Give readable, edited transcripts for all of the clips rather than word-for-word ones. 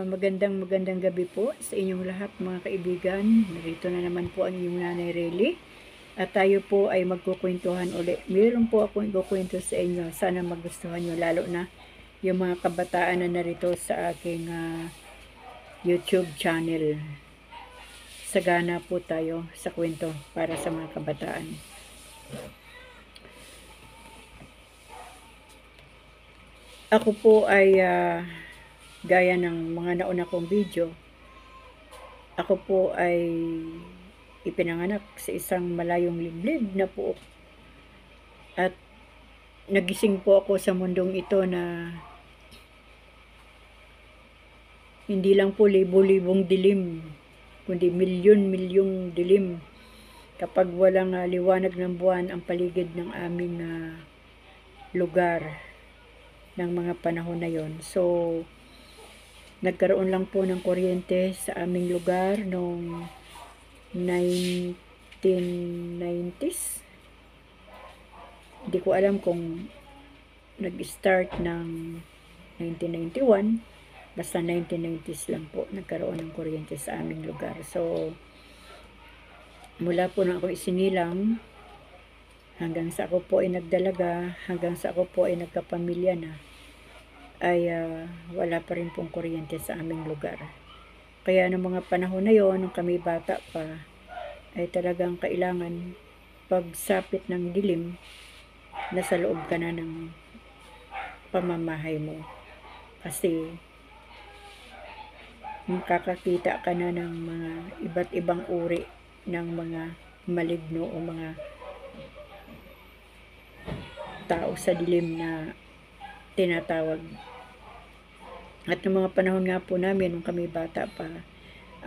Magandang gabi po sa inyong lahat mga kaibigan. Narito na naman po ang inyong Nanay Rely. At tayo po ay magkukwentuhan ulit. Meron po akong ikukwento sa inyo. Sana magustuhan nyo, lalo na yung mga kabataan na narito sa aking YouTube channel. Sagana po tayo sa kwento para sa mga kabataan. Ako po ay gaya ng mga nauna kong video, ako po ay ipinanganak sa isang malayong liblib na puok. At nagising po ako sa mundong ito na hindi lang po libo-libong dilim, kundi milyon-milyong dilim kapag walang liwanag ng buwan ang paligid ng aming lugar ng mga panahon na yon. So, nagkaroon lang po ng kuryente sa aming lugar noong 1990s. Hindi ko alam kung nag-start ng 1991, basta 1990s lang po nagkaroon ng kuryente sa aming lugar. So, mula po na ako isinilang, hanggang sa ako po ay nagdalaga, hanggang sa ako po ay nagkapamilya na, ay wala pa rin pong kuryente sa aming lugar. Kaya ng mga panahon na yon, nung kami bata pa, ay talagang kailangan pagsapit ng dilim, nasa loob ka na ng pamamahay mo. Kasi makakakita ka na ng mga iba't ibang uri ng mga maligno o mga tao sa dilim na tinatawag. At ng mga panahon nga po namin nung kami bata pa,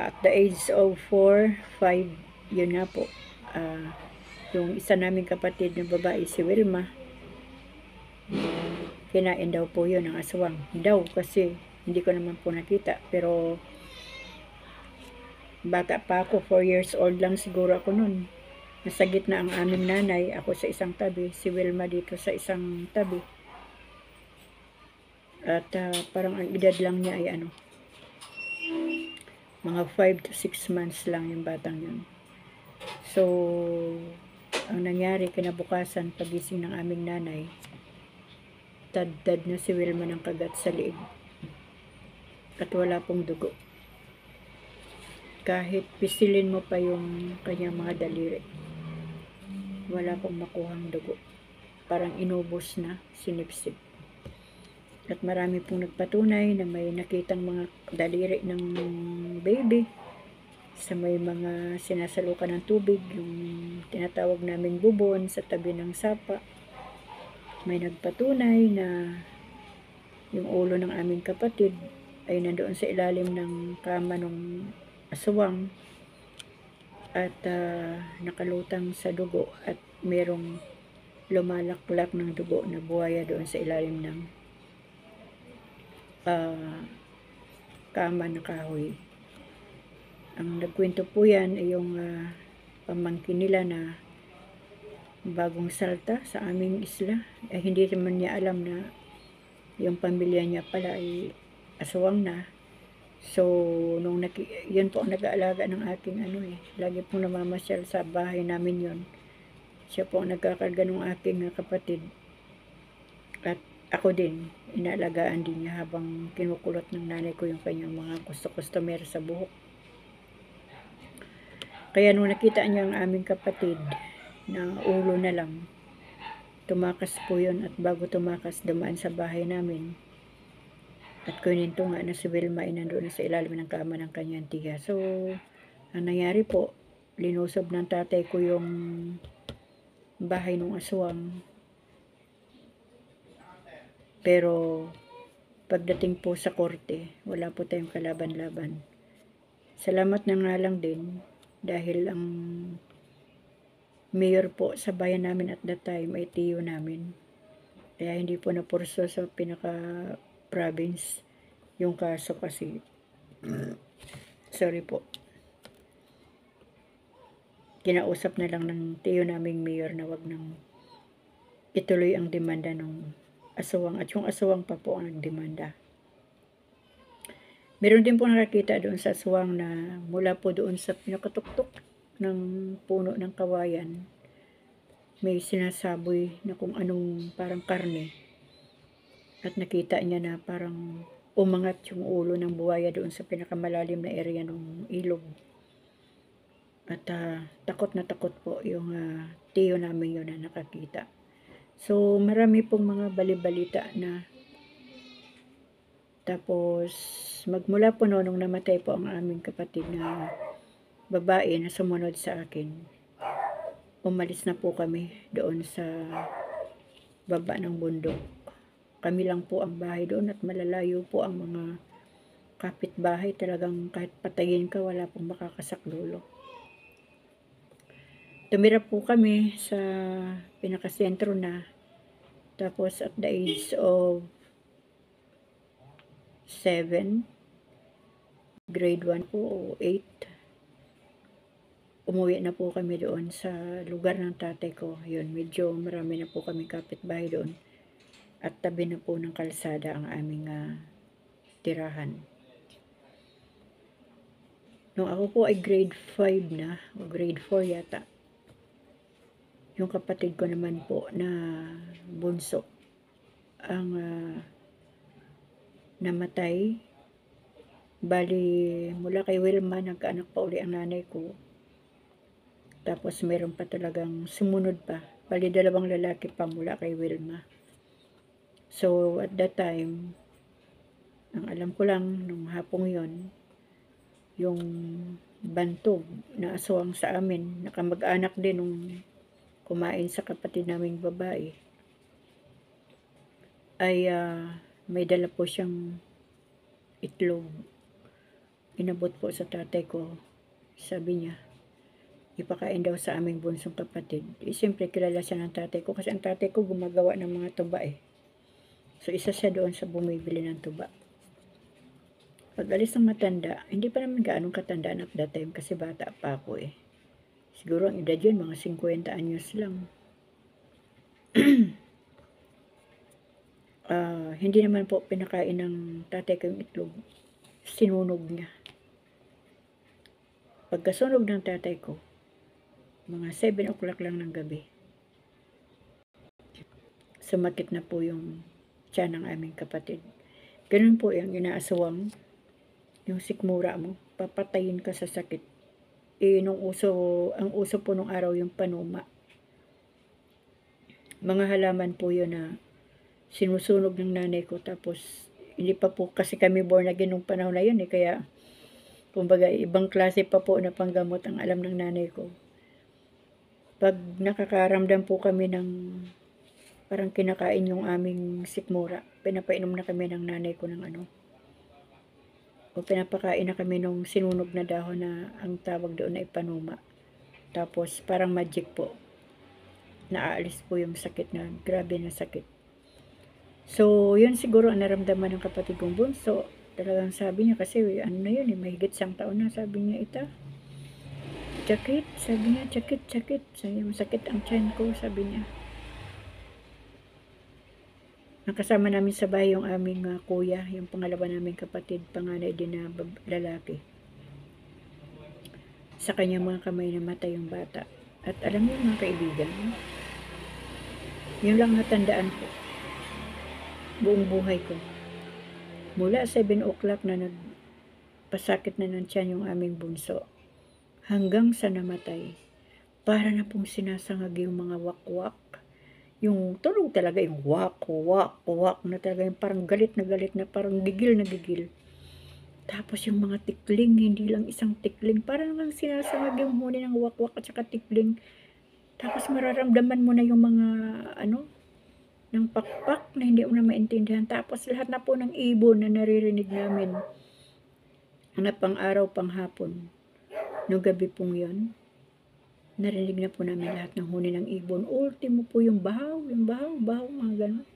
at the age of 4, 5, yun nga po, yung isa naming kapatid na babae, si Wilma, kinain daw po yun ng aswang. Daw kasi hindi ko naman po nakita, pero bata pa ako, 4 years old lang siguro ako nun. Nasa gitna ang aming nanay, ako sa isang tabi, si Wilma dito sa isang tabi. At parang ang edad lang niya ay mga 5 to 6 months lang yung batang yun. So, ang nangyari kinabukasan, pagising ng aming nanay, tad-tad na si Wilma ng kagat sa liig. At wala pong dugo. Kahit pisilin mo pa yung kanyang mga daliri, wala pong makuhang dugo. Parang inubos na, sinipsip. At marami pong nagpatunay na may nakitang mga daliri ng baby sa may mga sinasalukan ng tubig, yung tinatawag naming bubon sa tabi ng sapa. May nagpatunay na yung ulo ng aming kapatid ay nandoon sa ilalim ng kama ng aswang at nakalutang sa dugo at merong lumalaklak ng dugo na buhaya doon sa ilalim ng kama na kahoy. Ang nagkwento po yan ay yung pamangkin nila na bagong salta sa aming isla. Hindi naman niya alam na yung pamilya niya pala ay aswang na. So, nung yun po ang nag-aalaga ng aking lagi pong namamasyal sa bahay namin yun. Siya po ang nagkakarga ng aking kapatid. At ako din, inaalagaan din niya habang kinukulot ng nanay ko yung kanyang mga customer sa buhok. Kaya nung nakita niya ang aming kapatid na ulo na lang, tumakas po yun, at bago tumakas, dumaan sa bahay namin. At kuninto nga na si Wilma ay nandoon sa ilalim ng kama ng kanyang tiga. So, ang nangyari po, linusob ng tatay ko yung bahay ng aswang. Pero pagdating po sa korte, wala po tayong kalaban-laban. Salamat na nga lang din dahil ang mayor po sa bayan namin at that time ay tiyo namin. Kaya hindi po napurso sa pinaka-province yung kaso kasi sorry po. Kinausap na lang ng tiyo naming mayor na wag nang ituloy ang demanda ng aswang, at yung aswang pa po ang nagdemanda. Meron din po nakakita doon sa aswang na mula po doon sa pinakatuktok ng puno ng kawayan, may sinasaboy na kung anong parang karne. At nakita niya na parang umangat yung ulo ng buwaya doon sa pinakamalalim na area ng ilog. At takot na takot po yung tiyo namin yun na nakakita. So marami pong mga balibalita na. Tapos magmula po noon nung namatay po ang aming kapatid na babae na sumunod sa akin, umalis na po kami doon sa baba ng bundok. Kami lang po ang bahay doon at malalayo po ang mga kapitbahay. Talagang kahit patayin ka, wala pong makakasaklolo. Tumira po kami sa pinakasentro na. Tapos at the age of 7, grade 1 po o 8, umuwi na po kami doon sa lugar ng tatay ko. Yun, medyo marami na po kami kapitbahay doon. At tabi na po ng kalsada ang aming tirahan. Nung ako po ay grade 5 na, o grade 4 yata, yung kapatid ko naman po na bunso ang namatay. Bali, mula kay Wilma, nagkaanak pa uli ang nanay ko. Tapos meron pa talagang sumunod pa. Bali, 2 lalaki pa mula kay Wilma. So, at that time, ang alam ko lang, nung hapong yon, yung bantog na aswang sa amin, nakamag-anak din nung kumain sa kapatid naming babae, ay may dala po siyang itlog. Inabot po sa tatay ko. Sabi niya, ipakain daw sa aming bunsong kapatid. Siyempre, kilala siya ng tatay ko kasi ang tatay ko gumagawa ng mga tuba eh. So, isa siya doon sa bumibili ng tuba. Pag alis ng matanda, hindi pa naman gaanong katandaan at that time kasi bata pa ako eh. Siguro ang edad yun, mga 50 anyos lang. Hindi naman po pinakain ng tatay ko yung itlog. Sinunog niya. Pagkasunog ng tatay ko, mga 7 o'clock lang ng gabi, sumakit na po yung tiyan ng aming kapatid. Ganun po yung inaasawang, yung sikmura mo, papatayin ka sa sakit. Ang uso po nung araw yung panuma. Mga halaman po yun na sinusunog ng nanay ko. Tapos, hindi pa po kasi kami born again nung panahon na yun eh. Kaya, kumbaga, ibang klase pa po na panggamot ang alam ng nanay ko. Pag nakakaramdam po kami ng parang kinakain yung aming sikmura, pinapainom na kami ng nanay ko ng o pinapakain na kami nung sinunog na dahon na ang tawag doon ay panuma. Tapos, parang magic po. Naaalis po yung sakit na, grabe na sakit. So, yun siguro ang naramdaman ng kapatid kong bunso. Talagang sabi niya kasi ano na yun eh, mahigit 1 taon na, sabi niya, ita, sakit, sabi niya, sakit, sabi niya, masakit ang tiyan ko, sabi niya. Nakasama namin sa bahay yung aming kuya, yung pangalawa naming kapatid, panganay din na lalaki. Sa kanyang mga kamay namatay yung bata. At alam niyo mga kaibigan, yun lang natandaan ko buong buhay ko. Mula 7 o'clock na nagpasakit na ng tiyan yung aming bunso, hanggang sa namatay, para na pong sinasangag yung mga wakwak. Yung tunog talaga, yung wak, wak, wak na talaga, yung parang galit na parang gigil na gigil. Tapos yung mga tikling, hindi lang isang tikling, parang lang sinasangag yung huni ng wakwak at saka tikling. Tapos mararamdaman mo na yung mga, ng pakpak na hindi mo na maintindihan. Tapos lahat na po ng ibon na naririnig namin, na pang araw, pang hapon, no gabi pong yun, narinig na po namin lahat ng huni ng ibon. Ultimo po yung bahaw, mga ganun.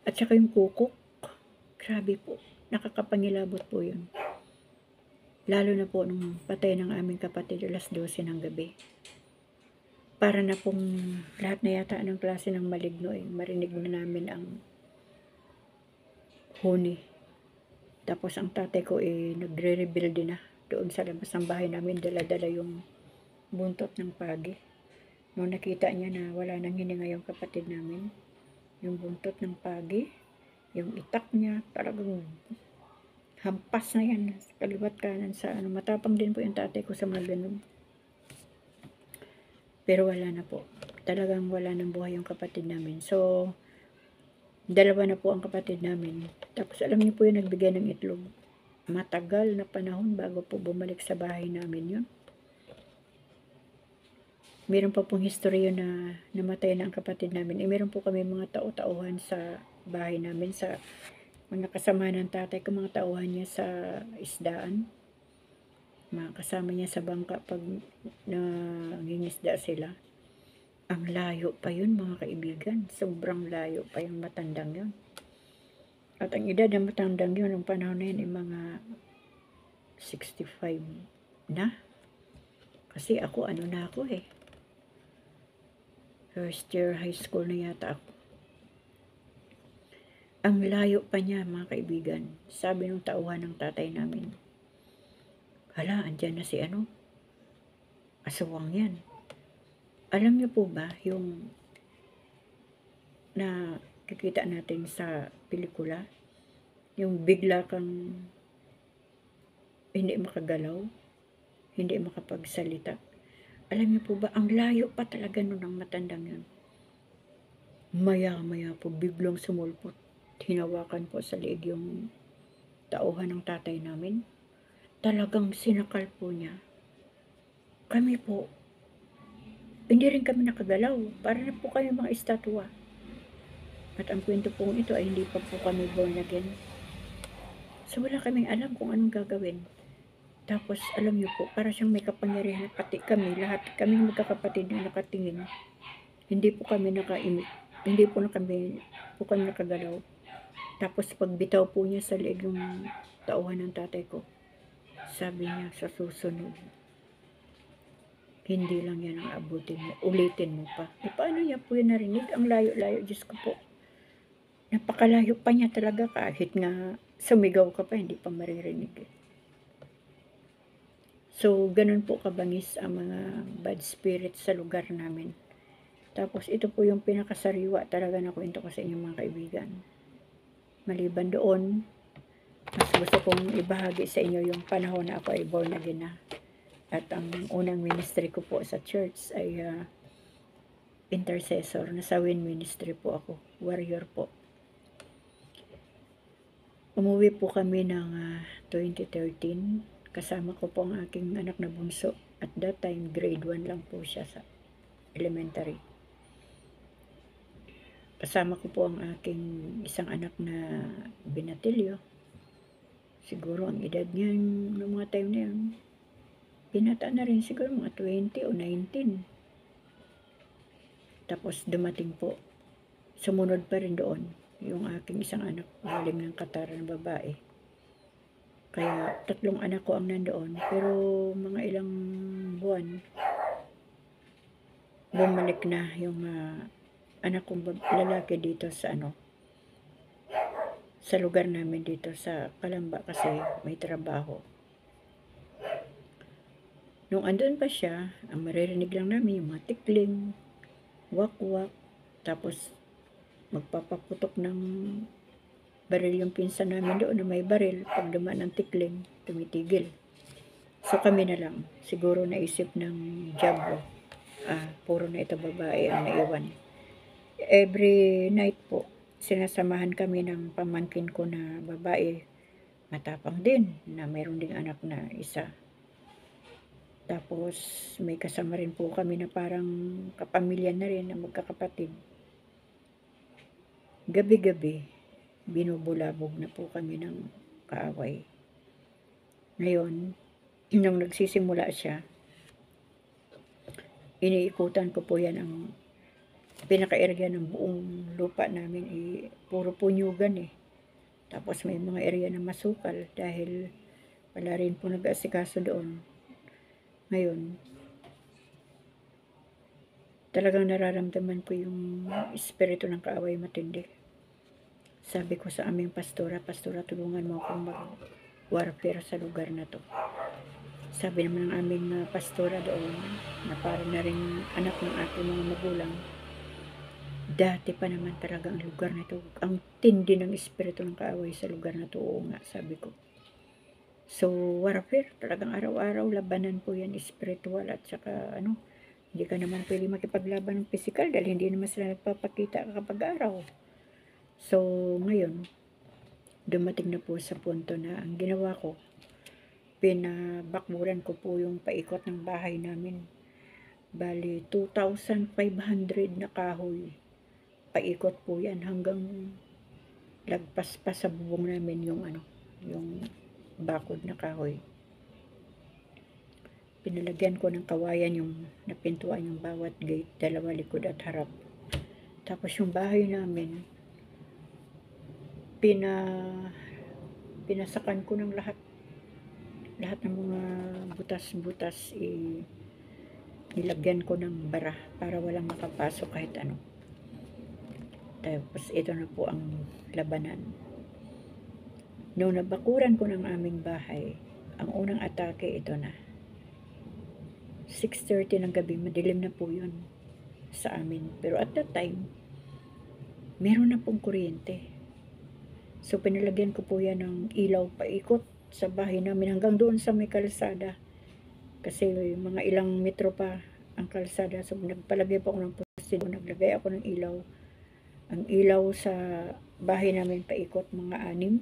At saka yung kukok, grabe po, nakakapangilabot po yun. Lalo na po nung patay ng aming kapatid, alas 12 ng gabi. Para na pong lahat na yata ng klase ng maligno eh, marinig na namin ang huni Tapos ang tatay ko nagre-rebuild din na doon sa labas ng bahay namin, dala-dala yung buntot ng pagi. Nung nakita niya na wala nang hininga yung kapatid namin, yung buntot ng pagi, yung itak niya, talagang hampas na yan, kaliwat kanan sa matapang din po yung tatay ko sa mga ganun. Pero wala na po. Talagang wala nang buhay yung kapatid namin. So, dalawa na po ang kapatid namin. Tapos alam niyo po yung nagbigay ng itlog. Matagal na panahon bago po bumalik sa bahay namin yun. Meron pa pong history yun na namatay na ang kapatid namin. Meron po kami mga tao-tauhan sa bahay namin, sa mga kasama ng tatay ko, mga tauhan niya sa isdaan. Mga kasama niya sa bangka pag nangingisda sila. Ang layo pa yun mga kaibigan. Sobrang layo pa yung matandang yun. At ang edad ng matandang yun, ang panahon na yun ay mga 65 na. Kasi ako, ano na ako eh. First year high school na yata ako. Ang layo pa niya mga kaibigan. Sabi ng tauhan ng tatay namin, hala, andyan na si asawang yan. Alam niyo po ba yung na kikita natin sa pelikula, yung bigla kang hindi makagalaw, hindi makapagsalita. Alam niyo po ba, ang layo pa talaga nun ng matandang yun. Maya-maya po, biglang sumulpot. Hinawakan po sa leeg yung tauhan ng tatay namin. Talagang sinakal po niya. Kami po, hindi rin kami nakagalaw. Para na po kami mga estatwa. At ang kwento pong ito ay hindi pa po kami born again. So wala kaming alam kung anong gagawin. Tapos alam niyo po, para siyang may kapangyarihan, pati kami, lahat kami magkakapatid na nakatingin. Hindi po kami hindi po kami nakagalaw. Tapos pagbitaw po niya sa leeg yung tauhan ng tatay ko, sabi niya sa susunod, hindi lang yan ang abutin mo, ulitin mo pa. E paano niya po yun narinig? Ang layo-layo, Diyos ko po. Napakalayo pa niya talaga, kahit nga sumigaw ka pa, hindi pa maririnig eh. So, ganun po kabangis ang mga bad spirits sa lugar namin. Tapos, ito po yung pinakasariwa talaga na kwento ko sa inyong mga kaibigan. Maliban doon, mas gusto kong ibahagi sa inyo yung panahon na ako ay born again na. At ang unang ministry ko po sa church ay intercessor. Nasa WIN ministry po ako. Warrior po. Umuwi po kami ng 2013. Kasama ko po ang aking anak na bunso. At that time, grade 1 lang po siya sa elementary. Kasama ko po ang aking isang anak na binatilyo. Siguro ang edad niya noong mga time na yun, binata na rin siguro mga 20 o 19. Tapos dumating po, sumunod pa rin doon, yung aking isang anak, galing ng Qatar na babae. Kaya 3 anak ko ang nandoon, pero mga ilang buwan, bumalik na yung anak kong lalaki dito sa sa lugar namin dito sa Kalamba kasi may trabaho. Nung andun pa siya, ang maririnig lang namin yung mga tikling, wak-wak, tapos magpapaputok ng baril yung pinsan namin doon na may baril. Pag dumaan ng tikling, tumitigil. So kami na lang, siguro naisip ng diablo, puro na ito babae ang naiwan. Every night po, sinasamahan kami ng pamangkin ko na babae, matapang din, na mayroon ding anak na isa. Tapos may kasama rin po kami na parang kapamilya na rin na magkakapatid. Gabi-gabi, binubulabog na po kami ng kaaway. Ngayon, nung nagsisimula siya, iniikutan ko po yan ang pinaka-area ng buong lupa namin, puro punyugan eh. Tapos may mga area na masukal dahil wala rin po nag-asikaso doon. Ngayon, talagang nararamdaman ko yung espiritu ng kaaway matindi. Sabi ko sa aming pastora, pastora, tulungan mo akong mag-warfare sa lugar na to. Sabi naman ng aming pastora doon, na para na rin anak ng aking mga magulang, dati pa naman talaga ang lugar na to, ang tindi ng espiritu ng kaaway sa lugar na to. Oo nga, sabi ko. So, warfare, talagang araw-araw, labanan po yan, spiritual at saka hindi ka naman pwede makipaglaban ng physical dahil hindi naman sila nagpapakita kapag araw. So, ngayon, dumating na po sa punto na ang ginawa ko, pinabakburan ko po yung paikot ng bahay namin. Bali, 2,500 na kahoy. Paikot po yan hanggang lagpas pa sa bubong namin yung bakod na kahoy. Pinalagyan ko ng kawayan yung napintuan yung bawat gate, dalawa likod at harap. Tapos yung bahay namin, pinasakan ko ng lahat ng mga butas-butas, nilagyan ko ng bara para walang makapasok kahit ano. Tapos ito na po ang labanan. Noong nabakuran ko ng aming bahay, ang unang atake, ito na. 6:30 ng gabi, madilim na po yun sa amin. Pero at that time, meron na pong kuryente. So, pinalagyan ko po yan ng ilaw paikot sa bahay namin hanggang doon sa may kalsada. Kasi mga ilang metro pa ang kalsada. So, nagpalagay pa ako ng poste doon. Naglagay ako ng ilaw. Ang ilaw sa bahay namin paikot, mga 6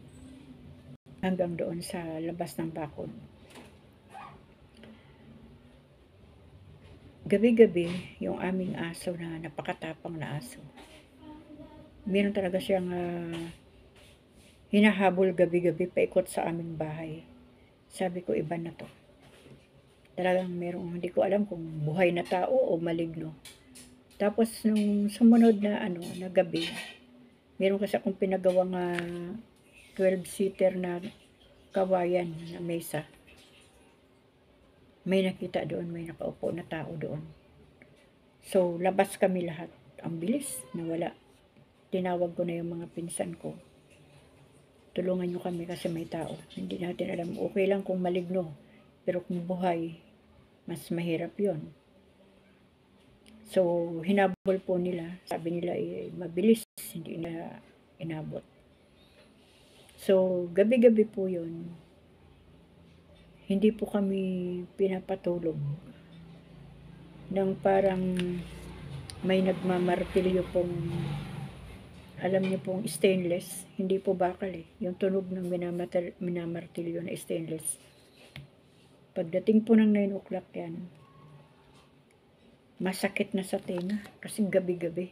hanggang doon sa labas ng bakod. Gabi-gabi, yung aming aso na napakatapang na aso. Meron talaga siyang hinahabol gabi-gabi paikot sa aming bahay. Sabi ko, iba na to. Talagang merong, hindi ko alam kung buhay na tao o maligno. Tapos nung sumunod na na gabi, meron kasi akong pinagawang 12-seater na kawayan na mesa. May nakita doon, may nakaupo na tao doon. So, labas kami lahat. Ang bilis, nawala. Tinawag ko na yung mga pinsan ko. Tulungan nyo kami kasi may tao. Hindi natin alam, okay lang kung maligno. Pero kung buhay, mas mahirap yon. So, hinabol po nila. Sabi nila, mabilis, hindi na inabot. So, gabi-gabi po yun. Hindi po kami pinapatulog. Nang parang may nagmamartilyo pong, alam niyo pong stainless, hindi po bakal yung tunog ng minamartilyo na stainless. Pagdating po ng 9 o'clock yan, masakit na sa tenga kasi gabi-gabi.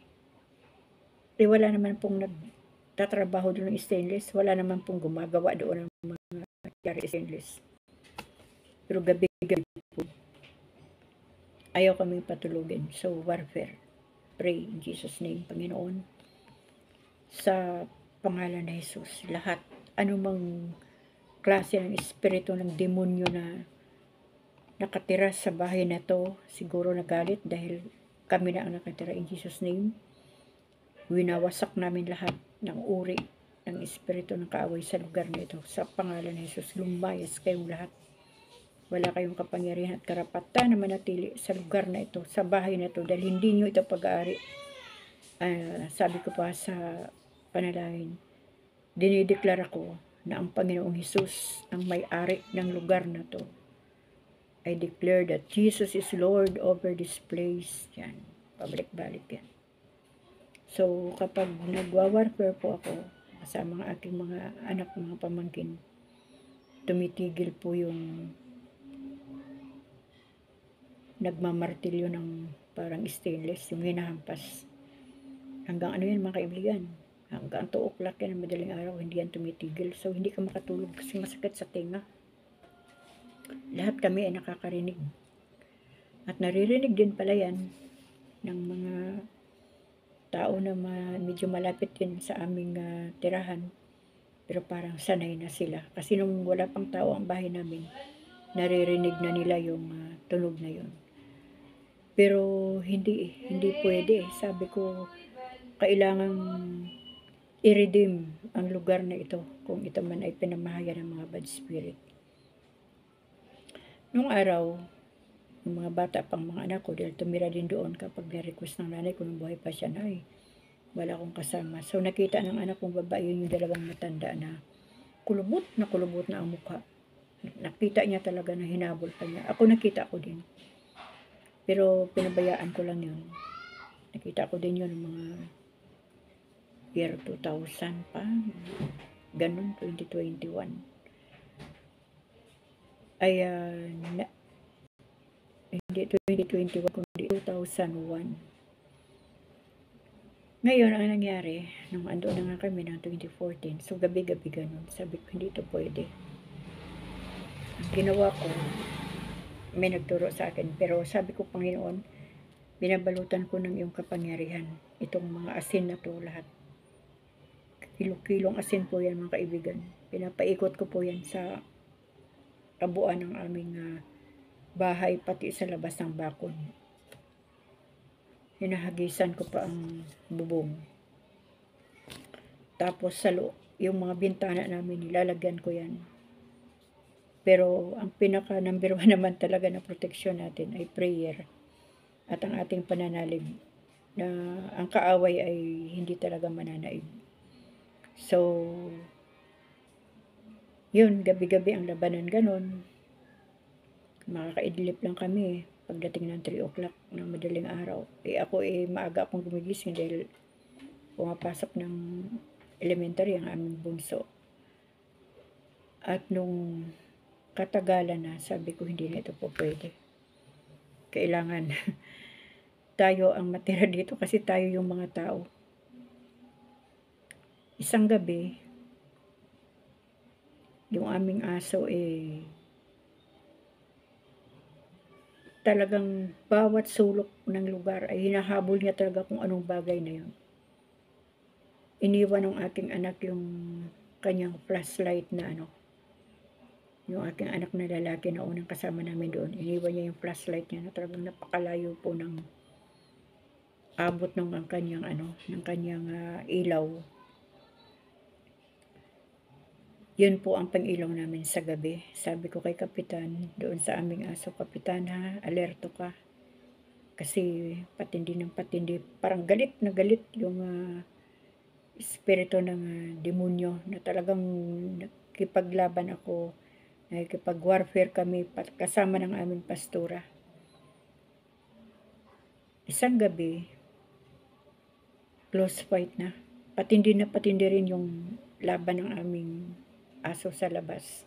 Wala naman pong nagtatrabaho doon ng stainless, wala naman pong gumagawa doon ng mga stainless. Pero gabi-gabi po, ayaw kami patulugin. So, warfare. Pray in Jesus' name, Panginoon. Sa pangalan ni Jesus, lahat, anumang klase ng espiritu ng demonyo na nakatira sa bahay na to, siguro nagalit dahil kami na ang nakatira in Jesus' name. Winawasak namin lahat ng uri ng espiritu ng kaaway sa lugar na ito. Sa pangalan ni Jesus, lumayas kayong lahat. Wala kayong kapangyarihan at karapatan na manatili sa lugar na ito, sa bahay na ito, dahil hindi nyo ito pag-aari. Sabi ko pa sa panalangin, dinideklara ko na ang Panginoong Hesus ang may-ari ng lugar na to. I declare that Jesus is Lord over this place. Yan, pabalik-balik yan. So, kapag nagwa-warfare po ako sa mga aking mga anak, mga pamangkin, tumitigil po yung nagmamartilyo ng parang stainless, yung hinahampas. Hanggang yan mga kaibigan, hanggang 2 o'clock yan, madaling araw, hindi yan tumitigil. So, hindi ka makatulog kasi masakit sa tenga. Lahat kami ay nakakarinig. At naririnig din pala yan ng mga tao na medyo malapit din sa aming tirahan. Pero parang sanay na sila. Kasi nung wala pang tao ang bahay namin, naririnig na nila yung tunog na yun. Pero hindi pwede. Sabi ko, kailangan i-redeem ang lugar na ito kung ito man ay pinamahayan ng mga bad spirit. Nung araw, yung mga bata pang mga anak ko, dahil tumira din doon kapag na-request ng nanay ko nung buhay pa siya na wala akong kasama. So nakita ng anak kong babae yung dalawang matanda na kulubot na ang mukha. Nakita niya talaga na hinabol pa niya. Ako nakita ko din. Pero pinabayaan ko lang yun. Nakita ko din yun mga year 2000 pa. Ganun, 2021. Ay, hindi 2021, kundi 2001. Ngayon, ang nangyari, nung ando na nga kami ng 2014, so gabi-gabi ganun, sabi ko, hindi ito pwede. Ang ginawa ko, may nagturo sa akin, pero sabi ko, Panginoon, binabalutan ko ng iyong kapangyarihan, itong mga asin na to lahat. Kilo-kilong asin po yan mga kaibigan. Pinapaikot ko po yan sa kabuuan ng aming bahay, pati sa labas ng bakod. Hinahagisan ko pa ang bubong. Tapos sa yung mga bintana namin, nilalagyan ko yan. Pero ang pinaka number 1 naman talaga na proteksyon natin ay prayer at ang ating pananalig na ang kaaway ay hindi talaga mananaig. So, yun, gabi-gabi ang labanan ganon. Makakaidlip lang kami pagdating ng 3 o'clock ng madaling araw. Ako maaga akong gumigising dahil pumapasok ng elementary ang aming bunso. At nung katagalan na, sabi ko hindi na ito po pwede. Kailangan tayo ang matira dito kasi tayo yung mga tao. Isang gabi, yung aming aso talagang bawat sulok ng lugar ay hinahabol niya talaga kung anong bagay na yun. Iniwan ng aking anak yung kanyang flashlight na yung aking anak na lalaki na unang kasama namin doon, iniwan niya yung flashlight niya na talagang napakalayo po ng abot ng kanyang ilaw. Yun po ang pang-ilaw namin sa gabi. Sabi ko kay Kapitan, doon sa aming aso, Kapitan ha, alerto ka. Kasi patindi ng patindi, parang galit na galit yung espiritu ng demonyo na talagang nakipaglaban ako, nakipag-warfare kami kasama ng aming pastora. Isang gabi, close fight na. Patindi rin yung laban ng aming aso sa labas.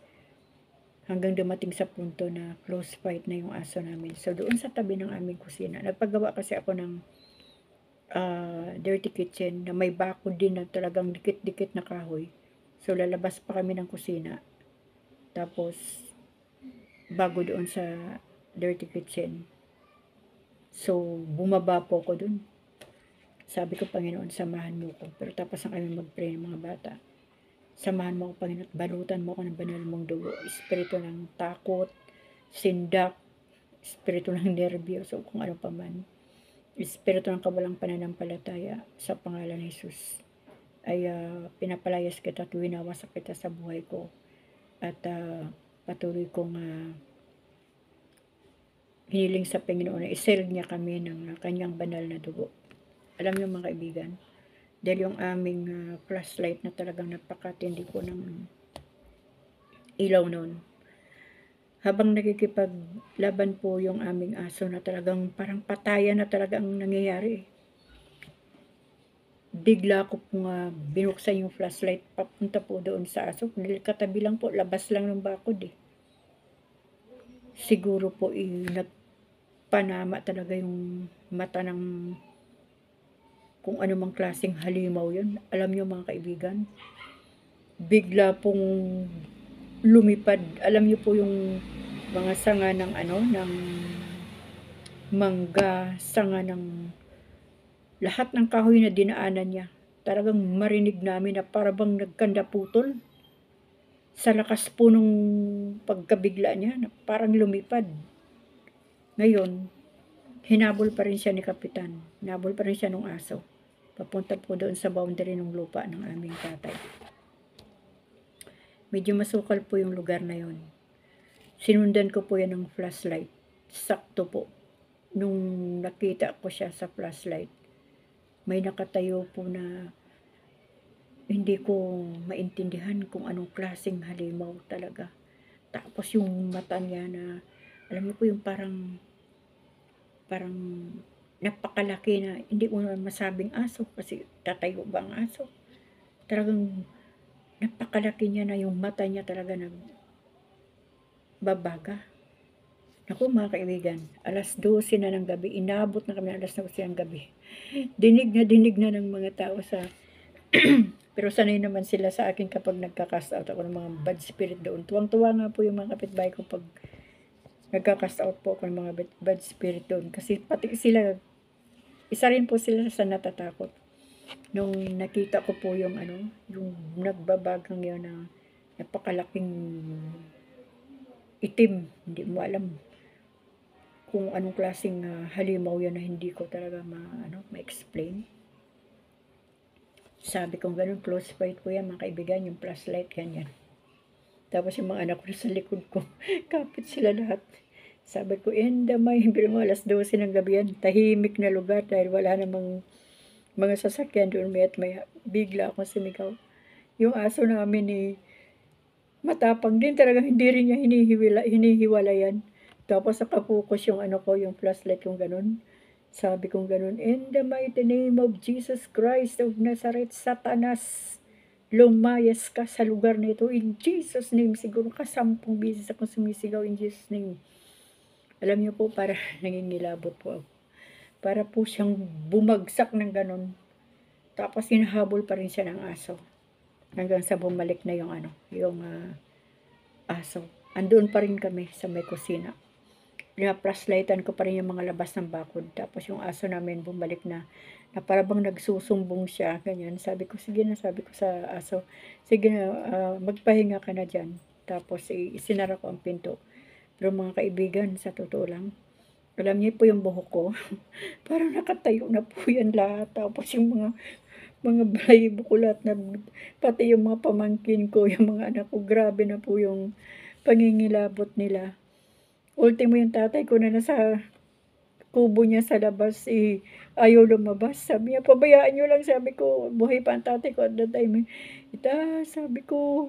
Hanggang dumating sa punto na close fight na yung aso namin. So doon sa tabi ng aming kusina, nagpagawa kasi ako ng dirty kitchen na may bakod din na talagang dikit-dikit na kahoy. So lalabas pa kami ng kusina. Tapos bago doon sa dirty kitchen. So bumaba po ako doon. Sabi ko, Panginoon, samahan mo ko. Pero tapos na kami mag-pray ng mga bata. Samahan mo ako, Panginoon, balutan mo ako ng banal mong dugo. Espiritu ng takot, sindak, espiritu ng nervyoso, kung ano pa man. Espiritu ng kawalang pananampalataya sa pangalan ni Jesus. Ay pinapalayas kita at winawasak kita sa buhay ko. At patuloy kong hiniling sa Panginoon na isel niya kami ng kanyang banal na dugo. Alam niyo mga kaibigan, dahil yung aming flashlight na talagang napakatindi ko ng ilaw noon. Habang nakikipaglaban po yung aming aso na talagang parang patayan na talaga ang nangyayari. Bigla ko pong binuksan yung flashlight papunta po doon sa aso. Katabi lang po, labas lang ng bakod Siguro po nagpanama talaga yung mata ng kung ano mang klaseng halimaw yun. Alam nyo mga kaibigan, bigla pong lumipad. Alam nyo po yung mga sanga ng ng mangga, sanga ng lahat ng kahoy na dinaanan niya. Talagang marinig namin na parabang nagkanda putol. Sa lakas po nung pagkabigla niya, na parang lumipad. Ngayon, hinabol pa rin siya ni Kapitan. Hinabol pa rin siya ng aso. papunta po doon sa boundary ng lupa ng aming tatay. Medyo masukal po yung lugar na yon. Sinundan ko po yan ng flashlight. Sakto po. Nung nakita ko siya sa flashlight, may nakatayo po na hindi ko maintindihan kung anong klaseng halimaw talaga. Tapos yung mata niya na, alam niyo po yung parang napakalaki na hindi ko na masabing aso kasi tatayo ba ang aso? Talagang napakalaki niya na yung mata niya talaga nagbabaga. Naku mga kaibigan, alas 12 na ng gabi, inabot na kami alas 12 ng gabi. Dinig na ng mga tao sa pero sanay naman sila sa akin kapag nagka-cast out ako ng mga bad spirit doon. Tuwang-tuwa nga po yung mga kapitbahay ko pag nagka-cast out po ako ng mga bad spirit doon. Kasi pati sila, isa rin po sila sa natatakot. Nung nakita ko po yung yung nagbabagang yun na napakalaking itim, hindi mo alam kung anong klaseng halimaw yan na hindi ko talaga ma-explain. Sabi ko ganun, close fight po yan mga kaibigan, yung flashlight ganyan. Tapos yung mga anak ko sa likod ko, kapit sila lahat. Sabi ko, may mo alas 12 ng gabi yan, tahimik na lugar dahil wala namang mga sasakyan doon, may bigla akong sumigaw. Yung aso namin matapang din talaga, hindi rin niya hinihiwala yan. Tapos nakapokus yung yung flashlight yung ganun. Sabi kong ganun, in the mighty name of Jesus Christ of Nazareth, Satanas, lumayas ka sa lugar na ito. In Jesus name, siguro 10 beses akong sumisigaw in Jesus name. Alam niyo po, para nangingilabot po ako. Para po siyang bumagsak ng ganun. Tapos hinahabol pa rin siya ng aso. Hanggang sa bumalik na yung aso. Andun pa rin kami sa may kusina. Flashlightan ko pa rin yung mga labas ng bakod. Tapos yung aso namin bumalik na para bang nagsusumbong siya. Ganyan. Sabi ko, sige na, sabi ko sa aso, sige na, magpahinga ka na dyan. Tapos isinara ko ang pinto. Pero mga kaibigan, sa totoo lang, alam niyo po yung buhok ko, parang nakatayo na po yan lahat. Tapos yung mga balahibo ko lahat na, pati yung mga pamangkin ko, yung mga anak ko, grabe na po yung pangingilabot nila. Ultimo yung tatay ko na nasa kubo niya sa labas, ayaw lumabas. Sabi niya, pabayaan niyo lang, sabi ko, buhay pa ang tatay ko at that time. Sabi ko,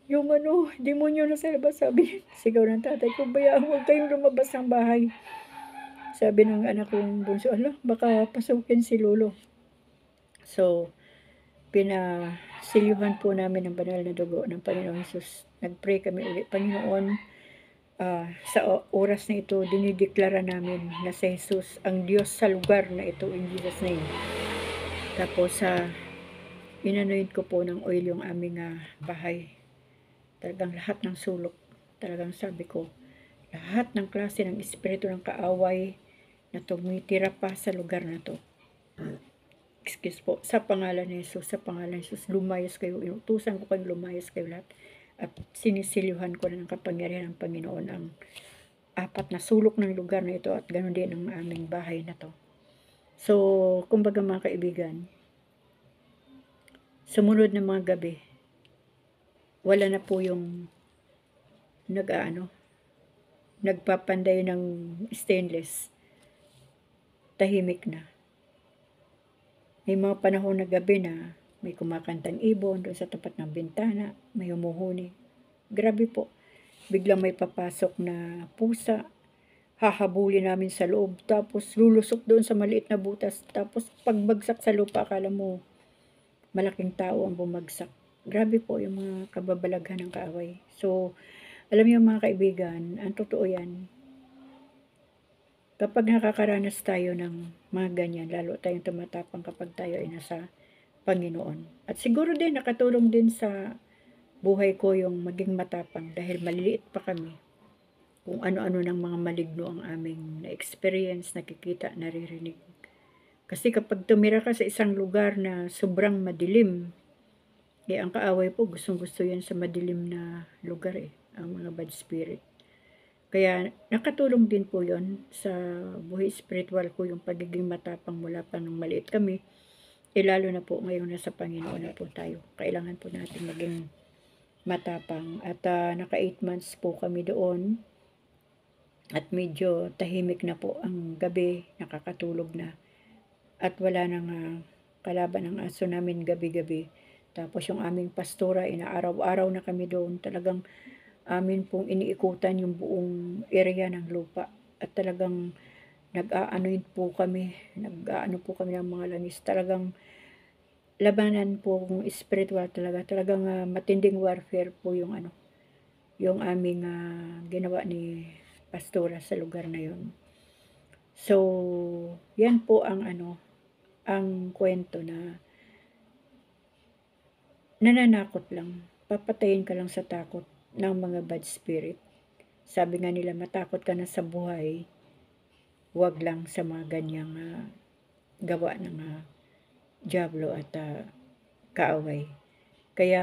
yung demonyo na sa labas, sabi, sigaw ng tatay ko, huwag kayong lumabas ng bahay. Sabi ng anak kong bunso, baka pasukin si Lolo. So, pinasilyuhan po namin ang banal na dugo ng Panginoon Jesus. Nag-pray kami ulit, Panginoon, sa oras na ito, dinideklara namin na si Jesus ang Diyos sa lugar na ito in Jesus name. Tapos, inanoid ko po ng oil yung aming bahay. Talagang lahat ng sulok, talagang sabi ko, lahat ng klase ng espiritu ng kaaway na tumitira pa sa lugar na to. Excuse po, sa pangalan ni Jesus, lumayas kayo, inutusan ko kayong lumayas kayo lahat. At sinisilyuhan ko na ng kapangyarihan ng Panginoon ang 4 na sulok ng lugar na ito at ganoon din ang aming bahay na to. So, kumbaga mga kaibigan, sumunod na mga gabi, wala na po yung nagpapanday ng stainless. Tahimik na. May mga panahon na gabi na may kumakantang ibon doon sa tapat ng bintana, may humuhuni. Grabe po. Biglang may papasok na pusa, hahabulin namin sa loob, tapos lulusok doon sa maliit na butas, tapos pagbagsak sa lupa, akala mo malaking tao ang bumagsak. Grabe po yung mga kababalaghan ng kaaway. So, alam niyo mga kaibigan, ang totoo yan, kapag nakakaranas tayo ng mga ganyan, lalo tayong tumatapang kapag tayo ay nasa Panginoon. At siguro din nakatulong din sa buhay ko yung maging matapang dahil maliliit pa kami. Kung ano-ano ng mga maligno ang aming na-experience, nakikita, naririnig. Kasi kapag tumira ka sa isang lugar na sobrang madilim, ang kaaway po gustong-gusto yan sa madilim na lugar ang mga bad spirit. Kaya nakatulong din po yon sa buhay spiritual ko, yung pagiging matapang mula pa nung maliit kami. lalo na po ngayon na sa Panginoon na po tayo. Kailangan po natin maging matapang. At naka 8 months po kami doon. At medyo tahimik na po ang gabi, nakakatulog na. At wala nang kalaban ng aso namin gabi-gabi. Tapos yung aming pastora, inaaraw-araw na kami doon. Talagang amin pong iniikutan yung buong area ng lupa. At talagang nag-aanoin po kami, nag-aano po kami ng mga langis. Talagang labanan po kung spiritual talaga. Talagang matinding warfare po yung yung aming ginawa ni pastora sa lugar na yun. So, yan po ang ang kwento na nananakot lang. Papatayin ka lang sa takot ng mga bad spirit. Sabi nga nila, matakot ka na sa buhay, wag lang sa mga ganyang gawa ng diablo at kaaway. Kaya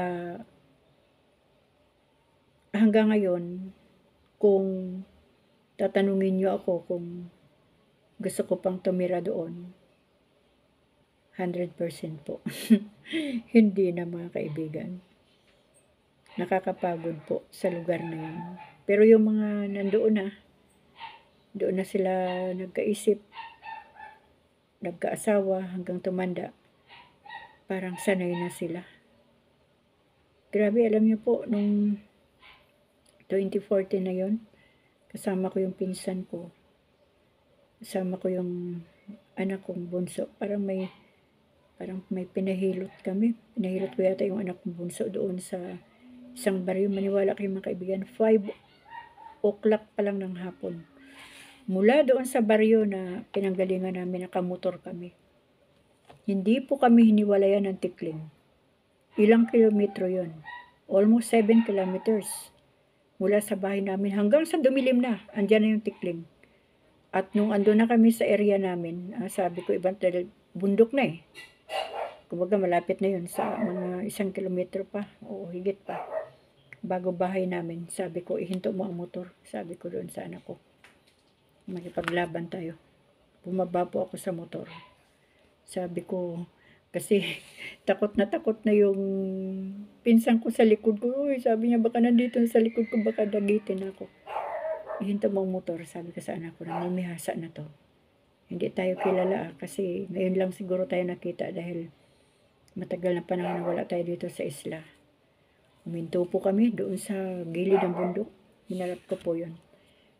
hanggang ngayon, kung tatanungin niyo ako kung gusto ko pang tumira doon, 100% po. Hindi na, mga kaibigan. Nakakapagod po sa lugar na yun. Pero yung mga nandoon doon na sila nagkaisip, nagkaasawa hanggang tumanda, parang sanay na sila. Grabe, alam niyo po, nung 2014 na yon, kasama ko yung pinsan ko, kasama ko yung anak kong bunso. Parang may pinahilot kami. Pinahilot ko yata yung anak kong bunso doon sa isang baryo. Maniwala kayo, mga kaibigan, 5 o'clock pa lang ng hapon. Mula doon sa baryo na pinanggalingan namin, nakamotor kami. Hindi po kami hiniwalayan ng Tikling. Ilang kilometro yon? Almost 7 kilometers. Mula sa bahay namin hanggang sa dumilim na, andyan na yung Tikling. At nung ando na kami sa area namin, sabi ko, ibang bundok na eh. Kumbaga malapit na yun, sa mga 1 kilometro pa o higit pa. Bago bahay namin, sabi ko, ihinto mo ang motor. Sabi ko doon sa anak ko, magipaglaban tayo. Bumaba po ako sa motor. Sabi ko, kasi takot na yung pinsan ko sa likod ko. Uy, sabi niya, baka nandito sa likod ko, baka dagitin ako. Ihinto mo ang motor, sabi ko sa anak ko, namimihasa na to. Hindi tayo kilala kasi ngayon lang siguro tayo nakita dahil matagal na panahon na wala tayo dito sa isla. Huminto po kami doon sa gilid ng bundok. Hinarap ko po yun.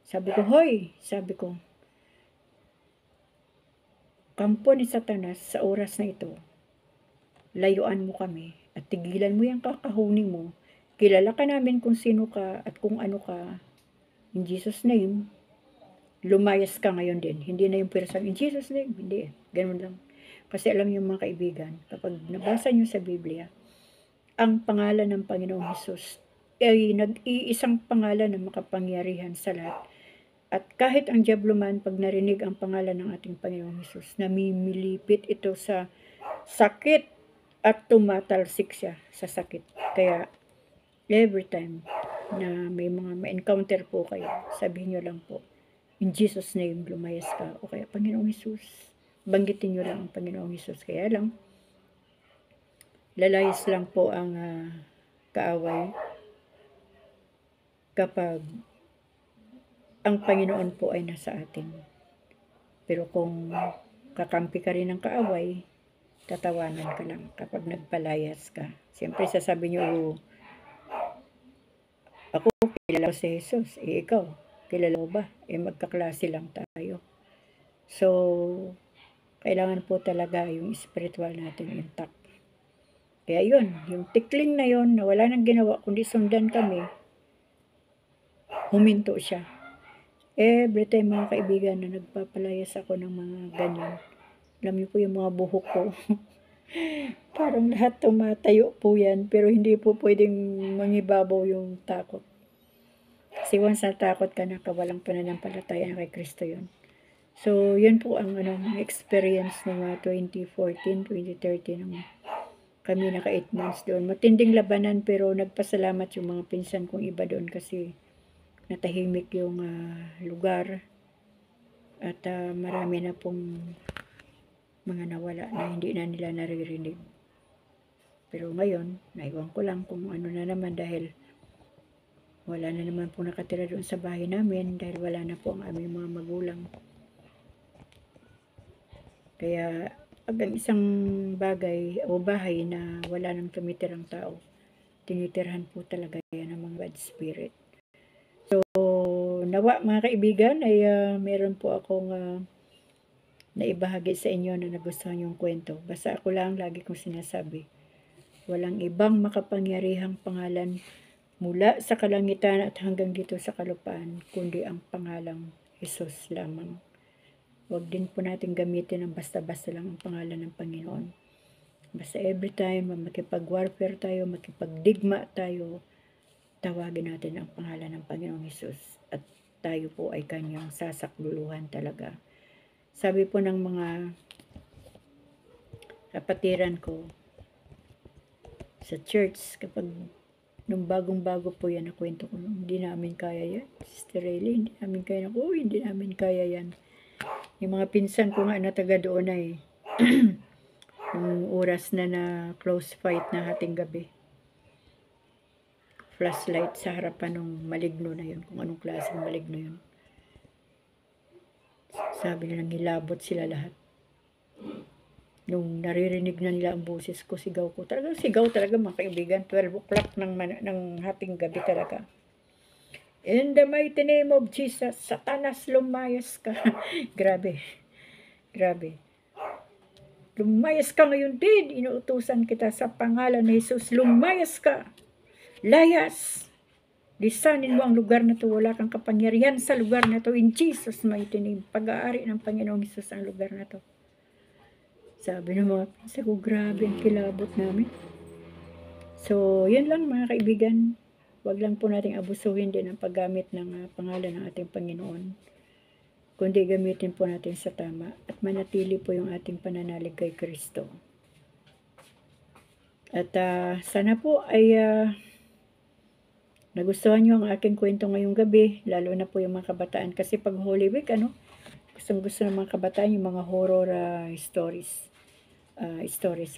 Sabi ko, hoy! Sabi ko, kampo ni Satanas sa oras na ito, layuan mo kami at tigilan mo yung kakahuning mo. Kilala ka namin kung sino ka at kung ano ka. In Jesus' name, lumayas ka ngayon din. Hindi na yung persang, in Jesus' name, hindi. Ganun lang. Kasi alam niyo, mga kaibigan, kapag nabasa niyo sa Biblia, ang pangalan ng Panginoong Hesus ay nag-iisang pangalan na makapangyarihan sa lahat. At kahit ang diablo man, pag narinig ang pangalan ng ating Panginoong Hesus, namimilipit ito sa sakit at tumatalsik siya sa sakit. Kaya, every time na may mga ma-encounter po kayo, sabihin nyo lang po, in Jesus' name, lumayas ka. O kaya, Panginoong Hesus, banggitin nyo lang ang Panginoong Hesus. Kaya lang, lalayas lang po ang kaaway kapag ang Panginoon po ay nasa atin. Pero kung kakampi ka rin ng kaaway, tatawanan ka lang kapag nagpalayas ka. Siyempre sasabi niyo, ako kilala ko si Jesus, ikaw, kilala mo ba? Magkaklase lang tayo. So, kailangan po talaga yung spiritual natin intact. Kaya yun, yung Tikling na yun, na wala nang ginawa, kundi sundan kami, huminto siya. Every time, mga kaibigan, na nagpapalayas ako ng mga ganyan, alam niyo po yung mga buhok ko, parang lahat tumatayo po yan, pero hindi po pwedeng mangibabaw yung takot. Kasi once natakot ka na, kawalang pananampalataya na kay Kristo yun. So, yun po ang experience ng 2014, 2013, nung kami naka 8 months doon. Matinding labanan, pero nagpasalamat yung mga pinsan kong iba doon kasi natahimik yung lugar at marami na pong mga nawala na hindi na nila naririnig. Pero ngayon, naiwan ko lang kung ano na naman dahil wala na naman po nakatira doon sa bahay namin dahil wala na po ang aming mga magulang. Kaya hanggang isang bagay o bahay na wala nang tumitirang tao, tinitirhan po talaga yan ng mga bad spirit. So, nawa mga kaibigan ay meron po akong naibahagi sa inyo na nagustuhan yung kwento. Basta ako lang lagi kong sinasabi, walang ibang makapangyarihang pangalan mula sa kalangitan at hanggang dito sa kalupaan, kundi ang pangalang Jesus lamang. Huwag din po natin gamitin ang basta-basta lang ang pangalan ng Panginoon. Basta every time makipag-warfare tayo, makipagdigma tayo, tawagin natin ang pangalan ng Panginoong Jesus. At tayo po ay kanyang sasakluluhan talaga. Sabi po ng mga kapatiran ko sa church, kapag nung bagong-bago po yan na kwento ko, hindi namin kaya yan. Sister Rayleigh, hindi namin kaya. Hindi namin kaya yan. Yung mga pinsan ko nga na taga doon ay nung oras na close fight na hating gabi. Flashlight sa harapan ng maligno na yun. Kung anong klaseng maligno yun. Sabi na hilabot sila lahat. Nung naririnig na nila ang boses ko, sigaw ko. Talagang sigaw talaga mga kaibigan. 12 o'clock ng hating gabi talaga. In the mighty name of Jesus, Satanas, lumayas ka. Grabe. Grabe. Lumayas ka ngayon din. Inuutusan kita sa pangalan ni Jesus. Lumayas ka. Layas. Lisanin mo ang lugar na to. Wala kang kapangyarihan sa lugar na to. In Jesus' mighty name. Pag-aari ng Panginoong Jesus ang lugar na to. Sabi ng mga pinsa ko, grabe ang kilabot namin. So, yun lang mga kaibigan. Huwag lang po nating abusuhin din ang paggamit ng pangalan ng ating Panginoon. Kundi gamitin po natin sa tama at manatili po yung ating pananalig kay Kristo. At sana po ay nagustuhan nyo ang aking kwento ngayong gabi, lalo na po yung mga kabataan. Kasi pag Holy Week, gustong-gusto ng mga kabataan yung mga horror stories.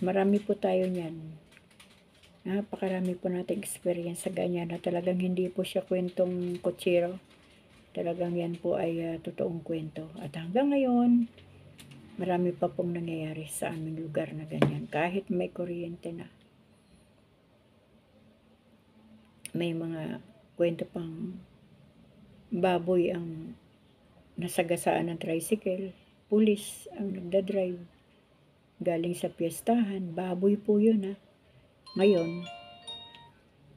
Marami po tayo niyan. Napakarami po nating experience sa ganyan na talagang hindi po siya kwentong kutsiro. Talagang yan po ay totoong kwento. At hanggang ngayon, marami pa pong nangyayari sa aming lugar na ganyan. Kahit may kuryente na. May mga kwento pang baboy ang nasagasaan ng tricycle. Pulis ang nagdadrive. Galing sa piyestahan. Baboy po yun Ngayon,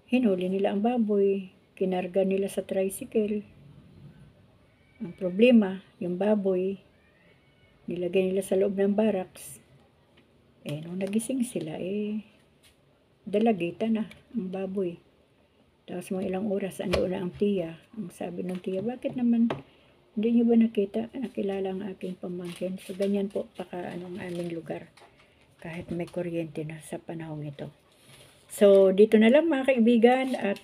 hinuli nila ang baboy, kinarga nila sa tricycle. Ang problema, yung baboy, nilagay nila sa loob ng barracks. Nung nagising sila, dalagita na ang baboy. Tapos mga ilang oras, andoon na ang tiya. Ang sabi ng tiya, bakit naman, hindi nyo ba nakilala ang aking pamangkin? So, ganyan po, ang aming lugar. Kahit may kuryente na sa panahong ito. So, dito na lang mga kaibigan at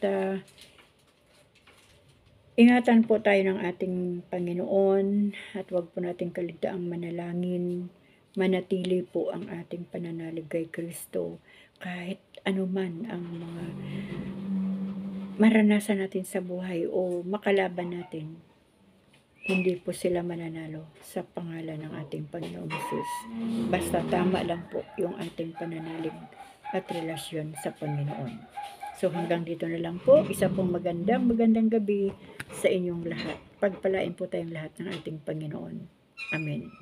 ingatan po tayo ng ating Panginoon at huwag po natin kaligtaang manalangin. Manatili po ang ating pananalig kay Kristo kahit anuman ang mga maranasan natin sa buhay o makalaban natin. Hindi po sila mananalo sa pangalan ng ating Panginoong Jesus. Basta tama lang po yung ating pananalig at relasyon sa Panginoon. So hanggang dito na lang po. Isa pong magandang gabi sa inyong lahat. Pagpalain po tayong lahat ng ating Panginoon. Amen.